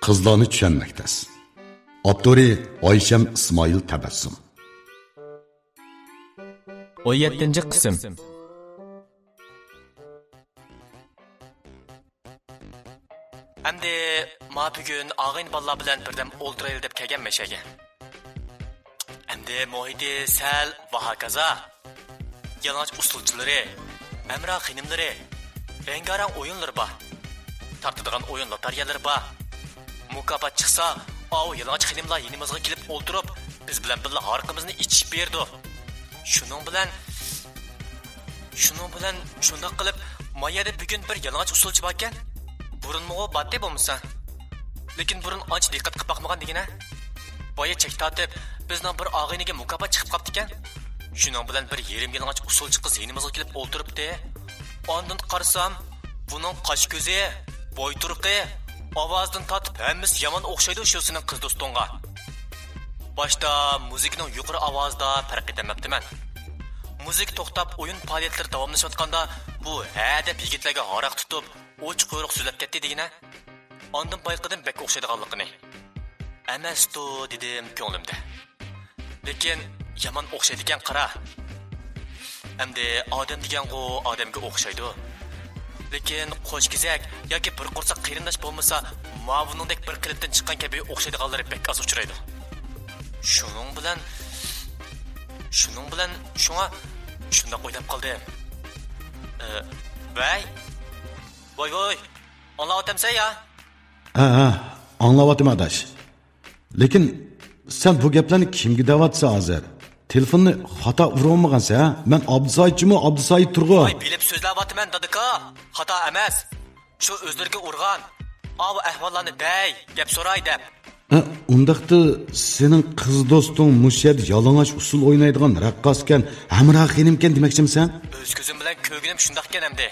qizlarni tushunmoqdasiz. Avtori Oysham Ismoil Tabassum. 17-qism. Hamdi ma bugun og'in balla bilan birdam o'ltirayli deb kelgan meshaga. Hamdi muhiti sal va hokazo. Yalang'och usulchilari, amra xinimlari, rengarang o'yinlar bor. Tartadigan o'yin lotariyalari bor. Mukofot chiqsa, o yalang'och xinimlar yinimizga kelib o'ltirib, biz bilan birga harqimizni ichib berdi. Shuning bilan shundoq qilib, mayada bugun bir yalang'och usulchi bor ekan. Burunmi o badde bo'lmasa. Lekin burun ancha diqqat qilib boqmagan degina. Boya chek tortib, bizning bir og'iniga mukofot chiqib qopti ekan. Shuning bilan bir yerim yalang'och usulchi qiz yinimizga kelib o'ltiribdi. Ondan qarasam, buning qosh ko'zi, bo'y turqi, ovozdan tortib hammasi yomon o'xshaydi shusining qiz do'stonga. Boshda muzikaning yuqori ovozda farq etamabdiman. Muzik to'xtab o'yin faoliyatlari davomlashayotganda bu deb yigitlarga haroq tutib, o'ch quyruq so'zlab ketdi degina. Ondan bayqadim bek o'xshaydiganligini. Emas-tu dedim ko'nglimda. Lekin yomon o'xshaydi ekan qara. Endi odam degan-ku odamga o'xshaydi. Lekin qo'shkizak yoki bir qursa qirindosh bo'lmasa, mavuningdek bir qilibdan chiqqan kabi o'xshaydiganlar bek az uchraydi. Shuning bilan shunda qo'yib qoldim. Voy, anlayotamsan ya? Anlayotim adash. Lekin sen bu gaplarni kimga davatsa hozir? Telefonni xato urolmagansan, men Abdusoyit Turg'un. Voy, bilib so'zlayapman dadika. Xato emas. Shu o'zlariga urgan. Av ahvollarni day, gap so'ray deb. Undaqda sening qiz do'sting Mushad yalang'och usul o'ynaydigan raqqoskan, hamroh xinimkan demoqchimisan? O'z ko'zim bilan ko'rganim shundaqkan hamdi.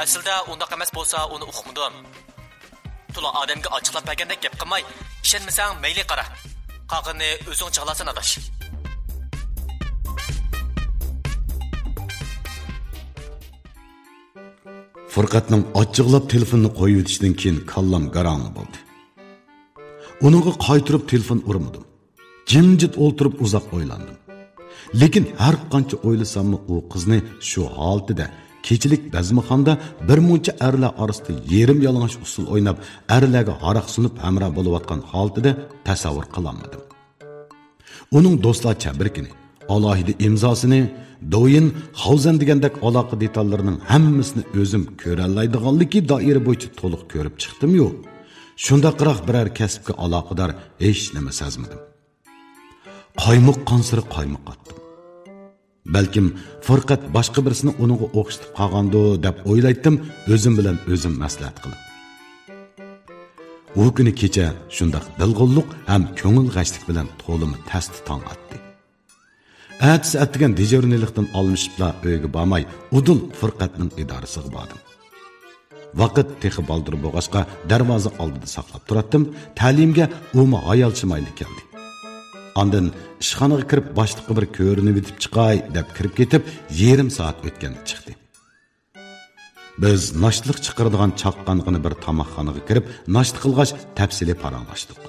Aslida undaq emas bo'lsa, uni uqmadim. To'la odamga ochiqlab bergandek gap qilmay, ishonmasang mayli qara. Qog'ini o'zing chig'lasan adash. Furqatning ochiqlab telefonni qo'yib o'tishdan keyin kallam garang bo'ldi. Onunğa qaytırıp telefon urmadım. Jimjit o'ltirib uzoq o'ylandim. Lekin har qancha o'ylasam o qizni shu holatida kechilik bazmixonda bir muncha erlar orasida yerim yalang'och usul o'ynab, erlarga haroq sunib hamroh bo'layotgan holatida tasavvur qilolmadim. Uning do'stlar chabrikini, alohida imzosini, do'yin, havzan degandek aloqa detallarining hammasini o'zim ko'ralaydiganligi doira bo'yicha to'liq ko'rib chiqdim-yu. Shunda qiraq birer kasbga aloqador hech nima sezmadim. Qaymoq qansiri qaymoq atdim. Balkim Furqat boshqa birisini uningga o'xshatib qolgandi deb o'ylaydim, o'zim bilan o'zim maslahat qilib. U kuni kecha shundaq dilg'unlik ham ko'ngil g'ashlik bilan to'limi tasti tong atdi. Atsi atgan dejurnilikdan olmishibla uyga bormay, udul Furqatning idorasiga bordim. Vaqt texi baldır bo'g'ashqa darvoza oldida saqlab turatdim. Ta'limga o'ma hayalchimayli keldi. Ondan ishxonaga kirib boshliqqa bir ko'rinib yetib chiqay deb kirib ketib, yarim soat o'tgan chiqdi. Biz noshliq chiqaradigan chaqqanligini bir tomoqxonaga kirib, noshli qilg'ach tafsili paranglashdik.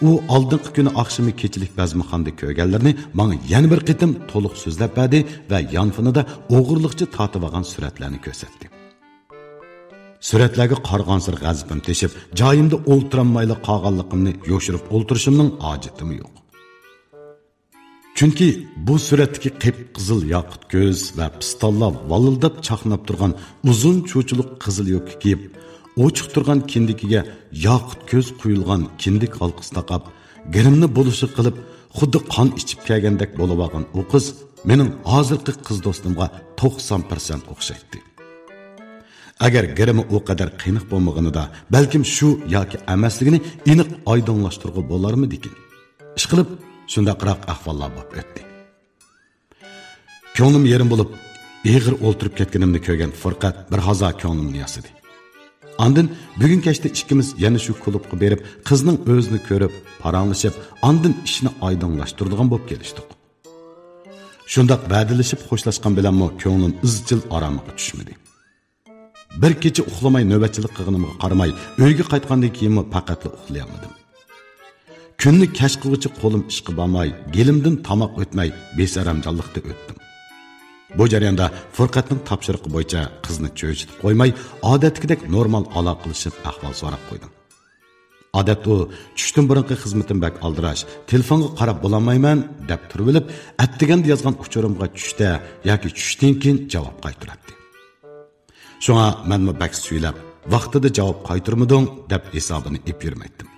U oldingi kuni oqshimi kechilik bazmixonda ko'rganlarni menga yana bir qitim to'liq so'zlab berdi va yonfonida o'g'irliqcha tortib olgan suratlarni ko'rsatdi. Suratlarga qarg'ansir g'azibim teshib, joyimda o'ltiranmayli qolganligimni yo'shirib o'ltirishimning hojatimi yo'q. Chunki bu suratdagi qip-qizil yoqut ko'z va pistollar valildab chaqnab turgan uzun cho'chilik qizil yo'qi kiyib, ochiq turgan kindikiga yoqut ko'z quyilgan kindik halqasi taqab, girimni bo'lishi qilib, xuddi qon ichib kelgandek bo'lib olgan o qiz mening hozirgi qiz do'stimga 90% o'xshaydi. Agar girimi o qadar qiynaq bo'lmaganida, balkim shu yoki emasligini aniq oydinlashtirib bo'larmidi-ki? Ishqilib, shundaqroq ahvollar bo'lib o'tdi. Ko'nglim yerim bo'lib, eg'ir o'ltirib ketganimni ko'rgan Furqat bir hazo ko'nglimni yasidi. Ondan bugun kechda ikkimiz yana shu klubga berib, qizning o'zini ko'rib, paranglashib, ondan ishni oydinlashtiradigan bo'lib kelishdik. Shundaq va'dalashib xo'shlashgan bilanmi ko'nglim izchil oromga tushmadi. Bir kecha uxlamay navbatchilik qilganimga qaramay, uyga qaytgandan keyin faqat uxlayolmadim. Kunni kash qiluvchi qo'lim ishqa bormay, gelimdan tomoq o'tmay, besaramjonlikda o'tdim. Bu jarayonda Furqatning topshiriqi bo'yicha qizni cho'chitib qo'ymay, odatdagidek normal aloqa qilishib ahvol so'rab qo'ydim. Odat u tushdan burungi xizmatim bak aldirash, telefonga qarab bo'lolmayman deb turib olib, attiganda yozgan uchurimga tushda yoki tushdan keyin javob qaytaradi. Shunga men bak suylab, vaqtida javob qaytarmading deb hisobini ep yurmaydim.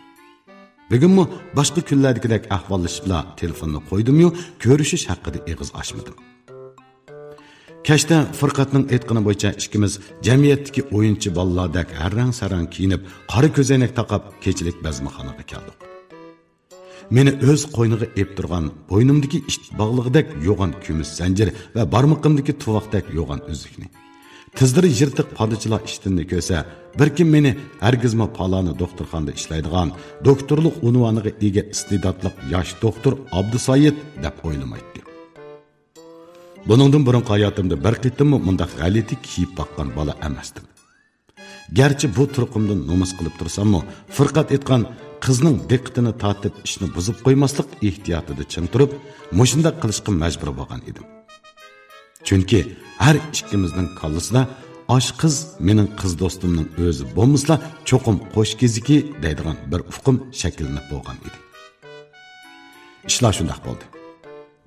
Bugunmi boshqa kunlardagidek ahvollashibla telefonni qo'ydim-yu, ko'rishish haqida eg'iz ochmadim. Kashda Furqatning aytgani bo'yicha ikkimiz jamiyatdagi o'yinchi bolalardek harrang-sarang kiyinib, qora ko'zoynak taqib, kechilik bazmaxonaga keldik. Meni o'z qo'yniga ep turgan, bo'ynimdagi ish bog'lig'idek yo'g'on kumush zanjir va barmoqimdagi tuvoqdek yo'g'on uzukni. Tizlari yirtiq padachilar ishtinni ko'rsa, bir kim meni hargizma paloni doktorxonada ishlaydigan, doktorlik unvoniga ega iste'dodli yosh doktor Abdusoyid deb o'ylamaydi. Buningdan burun hayotimda bir qitimmi mundaq g'alati kiyib boqqan bola emasdim. Gerçi bu turqumdan nomus qilib tursammi, Furqat aytgan qizning diqqatini tortib ishni buzib qo'ymaslik ehtiyotida chin turib, mushundaq qilishga majbur bo'lgan edim. Chunki har ikkimizning kallasida osh qiz mening qiz do'stimning o'zi bo'lmasa, cho'qim qo'sh keziki deydigan bir ufqim shakllanib bo'lgan edi. Ishlar shundaq bo'ldi.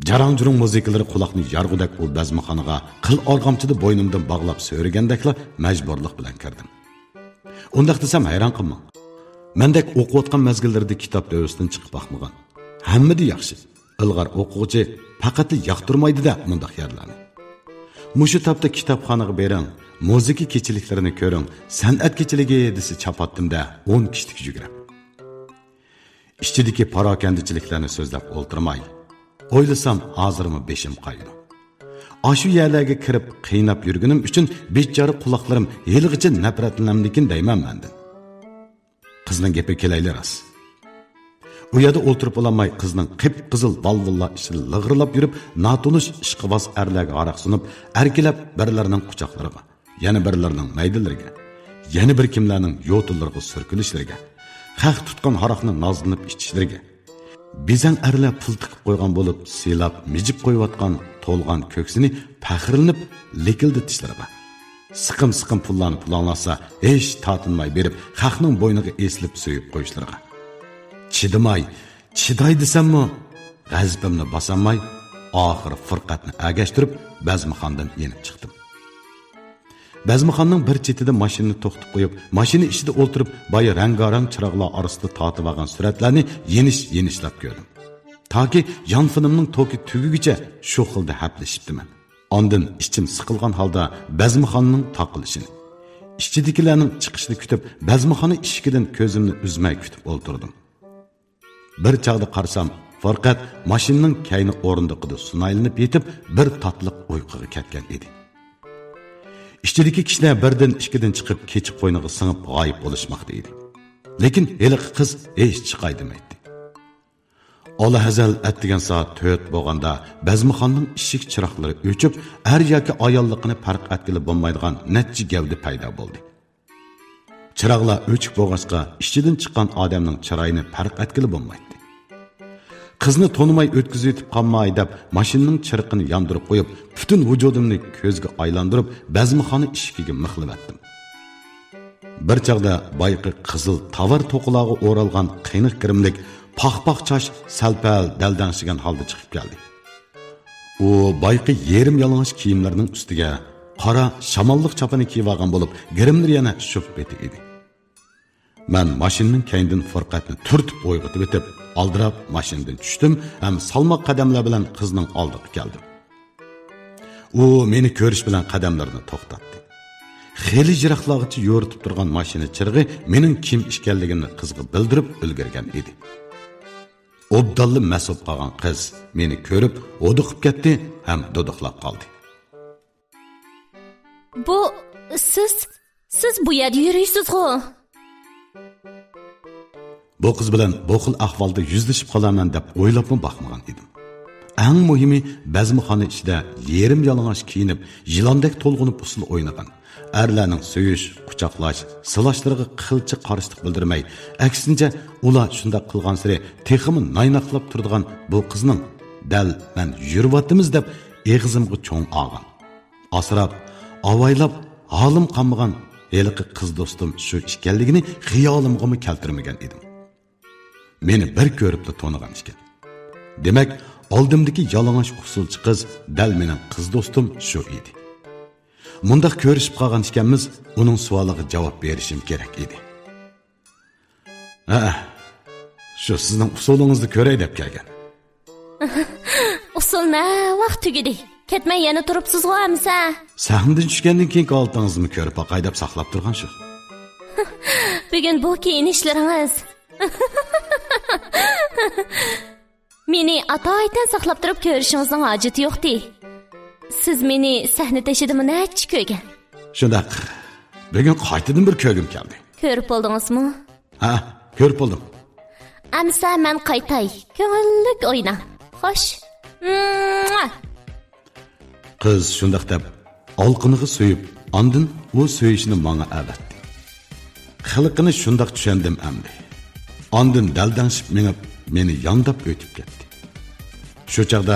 Jarang-jurung musiqalari quloqni yarg'udak u bazmaxonaga qil org'amchida bo'ynimdan bog'lab so'ragandakla majburlik bilan kirdim. Undaq desam hayron qilmang. Mendek o'qiyotgan mezgillarda kitob dövsidan chiqib boqmagan. Hammada yaxshi. Ilg'or o'quvchi faqat yoqtirmaydi-da mundaq yerlarni. Mushu topda kitobxonaga bering, musiqa kechiliklarini ko'ring, san'at kechiligi desa chapatdim-da 10 kishlik yugurib. Ishchidagi parokandichiliklarni so'zlab o'ltirmay, o'ylasam hozirmi beshim qayno. Ashu yerlarga kirib qiynab yurganim uchun bechora quloqlarim yilg'icha nafratlanamdikin deyman mendan. Qizning gapi kelaylaras. U yerda o'ltirib olamay qizning qip-qizil balvulla ishini lig'irlab yurib, natunish ishqiboz erlarga aroq sunib, erkilab birlarining quchoqlariga, yana birlarining maydalariga, yana bir kimlarning yo'tillariga surkilishlariga, xaq tutgan haroqning nozlanib ichishlariga, bizang erlar pul tiqib qo'ygan bo'lib, silab, mijib qo'yayotgan to'lgan ko'ksini faxrlanib likilditishlariga, siqim pullarni pulanlasa, hech tatinmay berib, xaqning bo'yniga eslib so'yib qo'yishlariga. Chiday desammi, g'azabimni bosamay, oxiri Furqatni agashtirib, bazmaxondan yenib chiqdim. Bazmaxonning bir chetida mashinani to'xtatib qo'yib, mashina ichida o'ltirib, boya rangarang chiroqlar orasida tortib olgan suratlarni yenishlab ko'rdim. Toki yonfinimning to'ki tugigicha shu xilda haplashibdiman. Ondan ichim siqilgan holda bazmaxonning taqilishini, ishchidagilarning chiqishini kutib, bazmaxona eshigidan ko'zimni uzmay kutib o'ltirdim. Bir chaqda qarsam, Furqat mashinaning kayni o'rindiqida sunaylanib yetib, bir tatliq uyquga ketgan edi. İşçideki kişiler birden ikkidan chiqib keçib qo'yniga singib g'oyib bo'lishmoqda edi. Lekin heliqi qiz hech chiqay demaydi. Ola hazal atdigan soat 4 bo'lganda bazmaxonning eshik chiroqlari o'chib, er yoki ayolligini farq etgili bo'lmaydigan necha gavda paydo bo'ldi. Chiroqlar o'chib bo'lg'achqa ishchidan chiqqan odamning chiroyini farq etgili bo'lmaydi. Qizni tonimay o'tkazib yetib qolmay deb mashinaning chirqini yondirib qo'yib, butun vujudimni ko'zga aylantirib, bazmaxona eshigiga mixlavatdim. Bir chaqda bayqi qizil tovar to'qilog'i o'ralgan qiyniq kirimlik paxpax chash salpal daldanshigan holda chiqib keldi. U bayqi yerim yalang'och kiyimlarining ustiga qora shamolliq chapani kiyib olgan bo'lib, girimlar yana shuf beti edi. Men mashinaning kaynidan Furqatni turtib o'yg'itib etib, aldirab mashinadan tushdim, ham salmoq qadamlar bilan qizning oldiga keldim. U meni ko'rish bilan qadamlarini to'xtatdi. Xeli jiroqlag'icha yo'ritib turgan mashina chirg'i mening kim ekanligimni qizga bildirib ulgurgan edi. Obdalli mas'ub qolgan qiz meni ko'rib, o'diqib ketdi, ham do'diqlab qoldi. Bu siz bu yerda yurishsiz-ku. Bu qiz bilan bu xil ahvolda yuzlashib qolaman deb o'ylabmi baxmagan edim. Eng muhimi bazmaxona ichida yerim yalang'och kiyinib, yilondek to'lg'unib usul o'ynagan, Erlarning söyüş, quchoqlash, silashlarga qilchi qarshilik bildirmay, aksincha ular shunda qilgan sari teximi naynaqlab turadigan bu qizning dal men yurvatimiz deb eg'zimga cho'ng olgan. Asrab, avaylab halim qolmagan heliqi qiz do'stim shu ekanligini xiyolimga keltirmagan edim. Meni bir ko'ribdi to'nigan ekan. Demak, oldimdagi yalang'och usulchi qiz dal mening qiz do'stim shu edi. Mundaq ko'rishib qolgan ekanmiz, uning savoliga javob berishim kerak edi. Shu sizning usulingizni ko'ray deb kelgan. Usul ne vaqt tugidi? Ketmay yana turibsiz-ku amsa. Sahndan tushgandan keyin oltingizni ko'rib aqay deb saqlab turgan shu. Bugun bu kiyinishlaringiz. Meni atoydan saqlab turib ko'rishingizning hojati yo'qdi. Siz meni sahna tashidimi nechi ko'rgan? Shundaq. Bugun qaytadan bir ko'rgim keldi. Ko'rib oldingizmi? Ha, ko'rib oldim. Amsa men qaytay. Ko'ngillik o'yna. Xo'sh. Qiz shundaq deb olqiniga so'yib, ondan u so'yishni menga avatdi. Xalqini shundaq tushundim amdi. Ondan daldanshib menib, meni yondab o'tib ketdi. Shu chaqda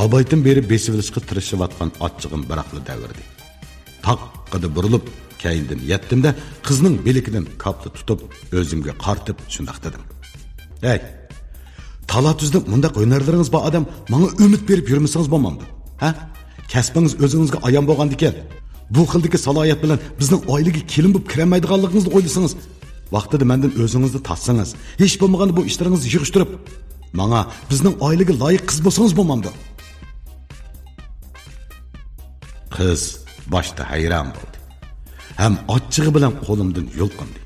abaydan beri besivilishga tirishayotgan ochchig'im biraqli davirdi. Taqqida burilib, keyindan yetdimda qizning belikidan kapni tutib, o'zimga qartib shundaq dedim. Hey, talatuzda mundaq o'ynarlaringiz bor odam menga umid berib yurmasangiz bo'lmamdi. Ha? Kasbingiz o'zingizga ayon bo'lgan ekan. Bu xildagi salohiyat bilan bizning oilaga kelin bo'lib kiramaydiganligingizni o'ylasangiz, vaqtida mendan o'zingizni tatsangiz, hech bo'lmaganda bu ishlaringizni yig'ishtirib, menga bizning oilaga loyiq qiz bo'lsangiz bo'lmamdi. Qiz boshda hayron bo'ldi. Ham ochchig'i bilan qo'limdan yulqindi.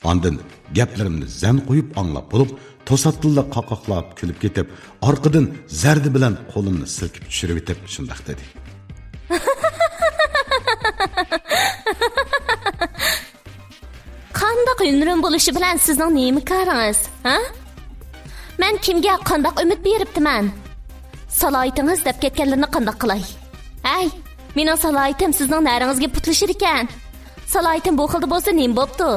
Ondan gaplarimni zan qo'yib anglab bo'lib, to'satdilla qaqoqlab kulib ketib, orqadan zardi bilan qo'limni silkib tushirib etib shundaq dedi. Qandaq ünrüm bo'lishi bilan sizning nima qaringiz, ha? Men kimga qandaq umid beribdiman? Saloyitingiz deb ketganlarni qandaq qilay? Hay, mening saloyitim sizning naringizga putlashir ekan. Saloyitim bu xilda bo'lsa nima bo'pti?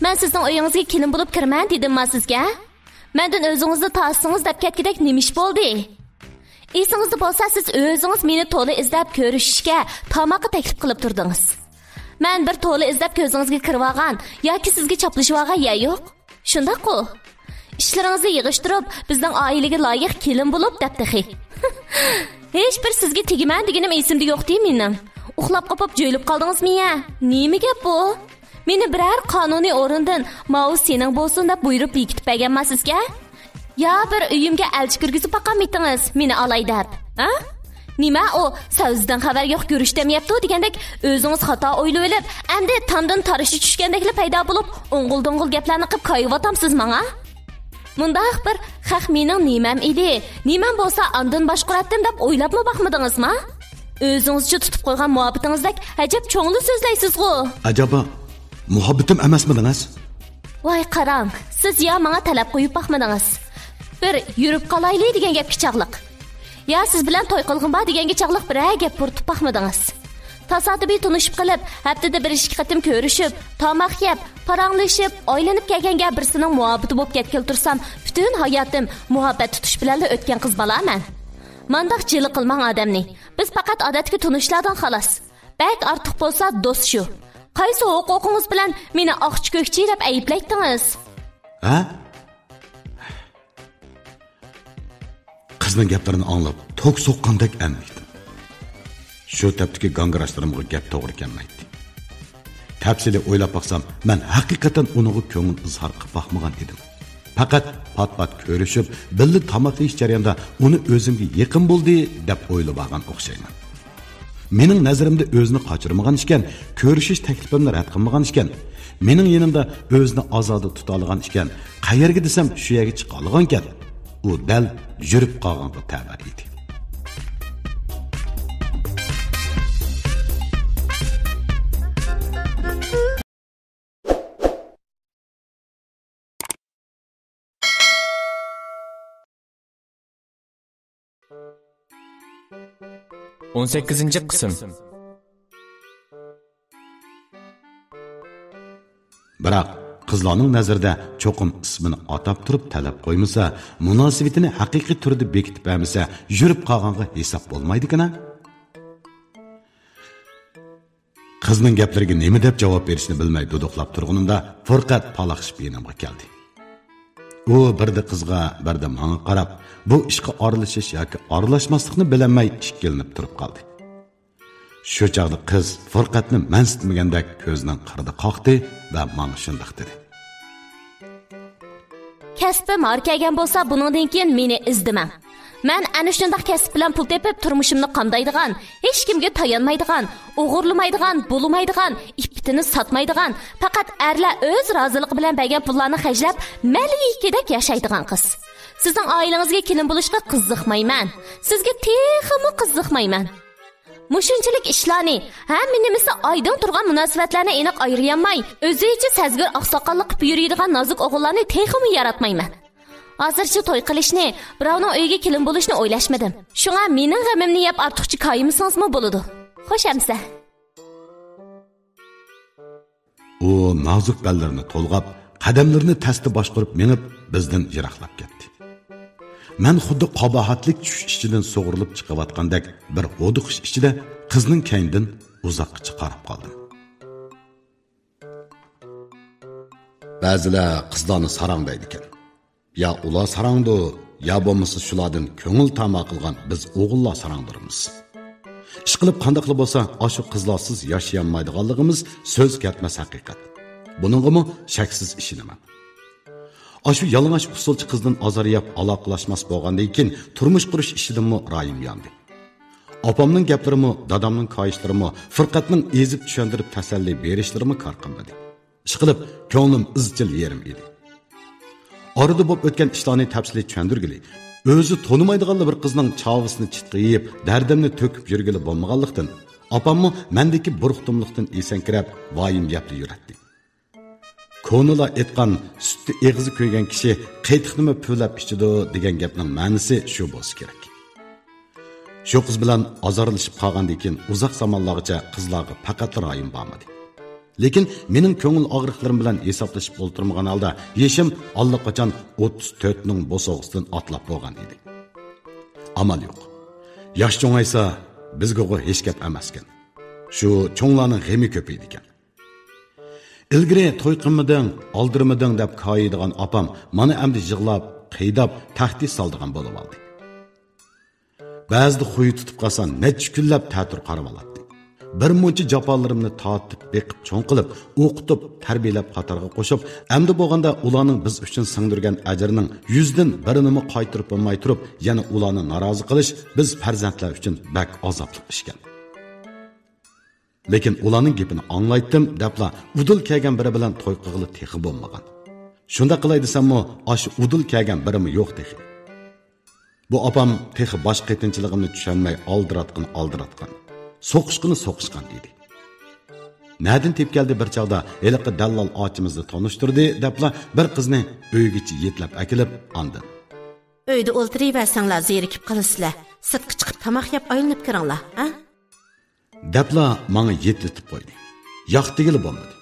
Men sizning uyingizga kelin bo'lib kirman dedim-ma sizga? Mendan o'zingizni tassingiz deb ketgidek nima ish bo'ldi? Esingizda bo'lsa siz o'zingiz meni to'la izlab ko'rishishga tomoqqa taklif qilib turdingiz. Men bir to'la izlab ko'zingizga kirib olgan yoki sizga chaplashib olgan ya yo'q. Shundaq-ku. İşlaringizni yig'ishtirib, bizning oilaga loyiq kelin bo'lib debdi. Hech bir sizga tegiman deganim esimda yo'q-di mening. Uxlab qopib jo'ylib qoldingizmi ya? Nima gap bu? Meni biror qonuniy o'rindan "Maus sening bo'lsin" deb buyurib bekitib berganmasizga? Ya bir uyimga elchi kirgizib boqamaytingiz, meni olay deb. Ha? Nima o savizdan xabar yo'q ko'rishdamyapti degandek o'zingiz xato o'ylab olib, endi tandan tarishi tushgandeklar paydo bo'lib, o'ng'il-do'ng'il gaplarni qilib qo'yiyotamsiz menga? Mundaq bir xaq mening nimam edi. Nimam bo'lsa ondan boshqaratdim deb o'ylabmi boqmadingizmi? O'zingizcha tutib qo'ygan muhabbatingizdek ajab cho'ngli so'zlaysiz-ku. Ajaba muhabbatim emasmidingiz? Voy qarang, siz ya menga talab qo'yib boqmadingiz. Bir yurib qolaylik degan gapga chaqliq. Ya siz bilan to'y qilg'im bor deganga chaqliq bir gap puritib boqmadingiz. Tasodifiy tunishib qilib, haftada bir ikki qatim ko'rishib, tomoq yeb, paranglashib, oylanib kelganga birisining muhabbati bo'lib ketgan tursam, butun hayotim muhabbat tutish bilan o'tgan qiz bolaman. Mandaq jili qilmang odamni. Biz faqat odatga tunishlardan xolos. Bak ortiq bo'lsa do'st shu. Qaysi huquqingiz bilan meni oqchi ko'kchi deb ayblaydingiz? Ha? Qizning gaplarini anglab, tok soqqandek anlaydim. Shu tapdagi gangirashlarimga gap to'g'ri kelmaydi. Tafsili o'ylab baqsam, men haqiqatan uning ko'ngil izhor qilib boqmagan edim. Faqat pat-pat ko'rishib, birga tomoq yeyish jarayonida uni o'zimga yaqin bo'ldi deb o'ylab olgan o'xshayman. Mening nazarimda o'zini qochirmagan ekan, ko'rishish taklifimni rad qilmagan ekan, mening yonimda o'zini ozoda tuta olgan ekan, qayerga desam shu yerga chiqa olgan ekan. U dal yurib qolganga tabar edi. On 8-qism. Biroq qizlarning nazarida cho'qim ismini atab turib talab qo'ymasa, munosabatini haqiqiy turda bekitib bermasa, yurib qolganga hisob bo'lmaydi-ku-na. Qizning gaplariga nima deb javob berishni bilmay duduqlab turganimda Furqat palaxshib yanimga keldi. U birda qizga, birda menga qarab, bu ishga aralashish yoki aralashmaslikni bilmay ikkilanib turib qoldi. Shu chaqda qiz Furqatni mansitmagandek ko'zining qirida qoqdi va menga shunday dedi. Kasbim harkagan bo'lsa, buningdan keyin meni izdimang. Men ana shunday kasb bilan pul tepib turmushimni qamdaydigan, hech kimga tayanmaydigan, o'g'irlamaydigan, bo'lmaydigan, ipitini satmaydigan, faqat erlar o'z roziligi bilan bergan pullarni xajlab, malikidek yashaydigan qiz. Sizning oilangizga kelin bo'lishga qiziqmayman. Sizga texmi qiziqmayman. Mushunchalik ishlarni, hamma nimasi oydin turgan munosabatlarni aniq ayirolmay, o'zicha sezgir oqsoqollik qilib yuradigan nozik o'g'illarni texmi yaratmayman. Hozircha to'y qilishni, birovning uyiga kelin bo'lishni o'ylashmadim. Shunga mening g'amimni yeb ortiqcha koyimsizmi bo'ladi? Xo'sh amsa. U nozik ballarini to'lg'ab, qadamlarini tasti boshqarib menib bizdan yiroqlab ketdi. Men xuddi qabohatlik tush ichidan sug'urilib chiqayotgandek bir o'diqish ichida qizning kaynidan uzoqqa qarab qoldim. Ba'zilar qizlarni sarang deydi ekan. Ya ular sarangdi, ya bo'lmasa shulardan ko'ngil tama qilgan biz o'g'illar sarangdirmiz. Ish qilib qanday bo'lsa, ashu qizlarsiz yashayolmaydiganligimiz so'z ketmas haqiqat. Buningga shaksiz ishinaman. Ashu yalang'och usulchi qizdan azariyab aloqalashmas bo'lgandan keyin turmush qurish ishidanmi rayim yondi. Opamning gaplarimi, dadamning koyishlarimi, Furqatning ezib tushuntirib tasalli berishlarimi kor qilmadi. Ish qilib ko'nglim izchil yerim edi. Orada bo'lib o'tgan ishlarni tafsili tushuntirgili, o'zi tonimaydigan bir qizning chavisini chitqiyib, dardimni to'kib yurgili bo'lmaganlikdan, opammi mendagi buruqtumlikdan esankirab, vayim yapli yuratdi. Ko'nila aytgan sutni eg'izi ko'ygan kishi qaytiqnimi pulab ichidi degan gapning ma'nosi shu bo'lsa kerak. Shu qiz bilan azorlashib qolgandan keyin uzoq zamonlargacha qizlarga faqat rayim bo'lmadi. Lekin mening ko'ngil og'riqlarim bilan hisoblashib o'ltirmagan holda yeshim allaqachon 34 ning bosog'isidan atlab bo'lgan edi. Amal yo'q. Yosh cho'ngaysa bizga hech gap emaskan. Shu cho'nglarning g'emi ko'paydi ekan. Ilgari to'y qilmading, oldirmading deb koyiydigan opam mana endi yig'lab, qiydab, tahdid soldigan bo'lib oldi. Ba'zida xuyi tutib qolsa, necha kunlab ta'tir qarab oladi. Bir muncha jafolarimni tortib, beqib, cho'ng qilib, o'qitib, tarbiyalab qatorga qo'shib, endi bo'lganda ularning biz uchun singdirgan ajrining 100 dan birini qaytirib bo'lmay turib, yana ularni norozi qilish biz farzandlar uchun bak azobli ishkan. Lekin ularning gapini anglaytdim debla udul kelgan biri bilan to'y qilib texi bo'lmagan. Shunda qilay desammi, ash udul kelgan birimi yo'q texi. Bu opam texi bosh qaytinchiligimni tushunmay aldiratgan. So'qishgan edi. Nadin tep keldi bir chaqda eliqi dallal ochimizni tanishtirdi debla bir qizni uygacha yetlab akilib andin. Uyda o'ltiraversanglar zerikib qolasizlar. Sirtqa chiqib tamoq yeb aylanib kiringlar, ha? Debla menga yetitib qo'ydi. Yoqtigili bo'lmadi.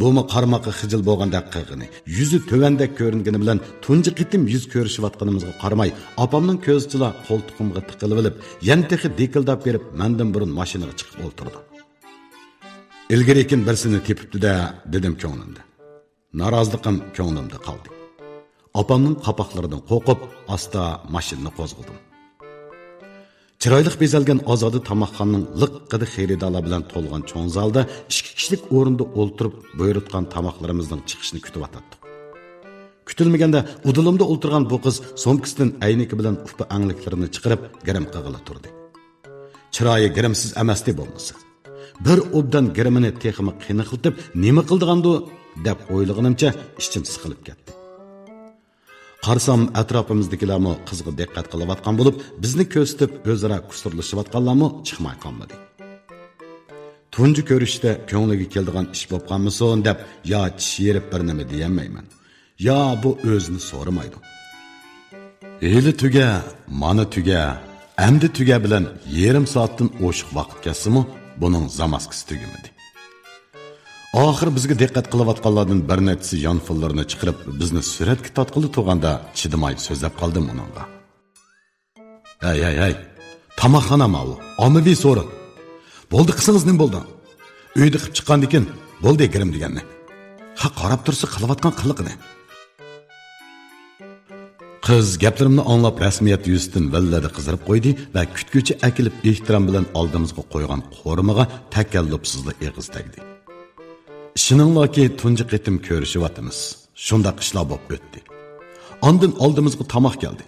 Bumi qarmoqqa xijil bo'lgandek qilg'ini, yuzi tövandek ko'ringani bilan tunji qitim yuz ko'rishayotganimizga qaramay, opamning ko'zchila qo'ltiqimga tiqilib olib, yantaxi dekildab berib, mendan burun mashinaga chiqib o'ltirdi. Ilgarikin birsini tepibdi-da, dedim ko'nglimda. Norozliqim ko'nglimda qoldi. Opamning qapoqlaridan qo'rqib, asta mashinani qo'zg'aldim. Chiroyli bezalgan ozodi tamoqxonaning liqqida xeridalar bilan to'lgan cho'ng zalda 2 kishilik o'rinda o'ltirib buyurtgan tamoqlarimizning chiqishini kutib o'tdik. Kutilmaganda udulimda o'ltirgan bu qiz somkisidan ayniki bilan upa angliklarini chiqarib garam qag'ila turdi. Chiroyi garamsiz emasdi bo'lmasa. Bir obdan garamini teximi qiyniqiltib, nima qildigandi deb o'ylaganimcha ichim siqilib ketdi. Qarsam atrofimizdagilarmi qizga diqqat qilayotgan bo'lib, bizni ko'rsatib o'zaro kusurlashayotganlarmi chiqmay qolmadi. Tunji ko'rishda ko'ngliga keladigan ish bo'lib qolmasin deb yo tish yerib bir nima deyolmayman. Yo bu o'zini so'ramaydi. Eli tuga, mana tuga, endi tuga bilan yarim soatdan o'shiq vaqt kessimi, buning zamaskisi tugamadi. Oxir bizga diqqat qilayotganlardan bir nechtasi yonfillarni chiqarib bizni suratga tatqili to'g'anda chidamay so'zlab qoldim uningga. Hey, tamoqxona u, ommaviy so'rin. Bo'ldi qilsangiz nima bo'ldi? Uyda qilib chiqqandan keyin bo'ldi kirim deganni. Ha qarab tursa qilayotgan qiliqni. Qiz gaplarimni anglab rasmiyat yuzidan vallada qizarib qo'ydi va kutguchi akilib ehtirom bilan oldimizga qo'ygan qo'rmiga takallufsizlik eg'iz tagdi. Shininglarki tunji qitim ko'rishyapmiz. Shunda qishloq bo'lib o'tdi. Ondan oldimizga tamoq keldi.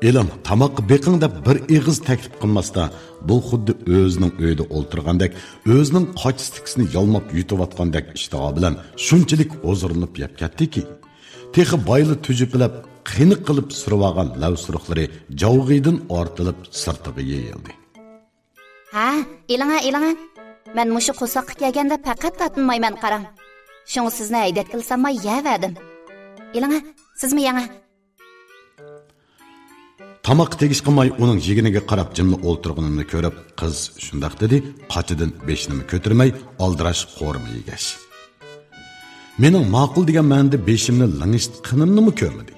Elim tamoqqa beqing deb bir eg'iz taklif qilmasda, bu xuddi o'zining uyida o'ltirgandek, o'zining qochstikisini yalmab yutayotgandek ishtiho bilan shunchalik huzurlanib yeb ketdiki, texi boyli tujuqilab, qiyniq qilib survagan lavsuruqlari javg'iydan ortilib sirtiga yeyildi. Ha, ilanga. Men mushu qo'soqqa kelganda faqat tatmayman qarang. Shuni sizni haydat qilsam yevadim. Ilanga, sizmi yanga? Tamoq tegish qilmay uning yiginiga qarab jimli o'ltirganini ko'rib, qiz shundoq dedi, qochidan beshinimi ko'tirmay oldirash qo'rmi yegash. Mening ma'qul degan ma'noda beshimni langishtiqinimni ko'rmadi.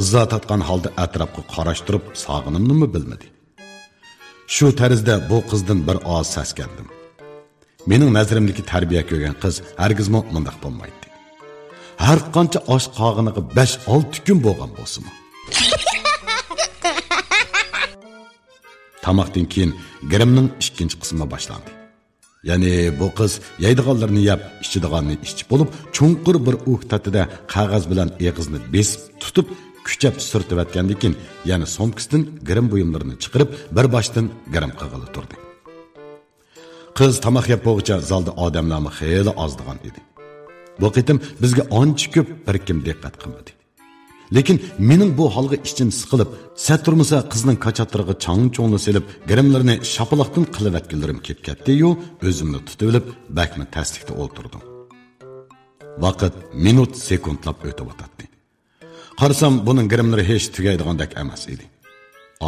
Izzat atgan holda atrofga qarashtirib, sog'inimni bilmadi. Shu tarzda bu qizdan bir oz ses keldim. Mening nazarimdagi tarbiya ko'rgan qiz hargiz bundoq bo'lmaydi. Har qancha osh qog'iniga 5-6 kun bo'lgan bo'lsin. Tamoqdan keyin girimning ikkinchi qismi boshlandi. Ya'ni bu qiz yeydiganlarni yeb, ichadiganni ichib bo'lib, cho'nqur bir o'qtatida qog'oz bilan eg'izni besib tutib, kuchab surtib atgandan keyin, ya'ni somkasidan girim buyumlarini chiqarib, bir boshdan girim qig'ili turdi. Qiz tamoq yeb bo'g'icha zalda odamlarni xeyli ozdigan edi. Bu qitim bizga ancha ko'p bir kim diqqat qilmadi. Lekin mening bu holga ichim siqilib, saturmasa qizning kachatlariga chang-cho'ngni selib, girimlarni shapaloqdan qilib atganlarim kelib ketdi-yu, o'zimni tutib olib, bakmi tasdiqda o'ltirdim. Vaqt minut sekundlab o'tib o'tdi. Qarasam, buning girimlari hech tugaydigandek emas edi.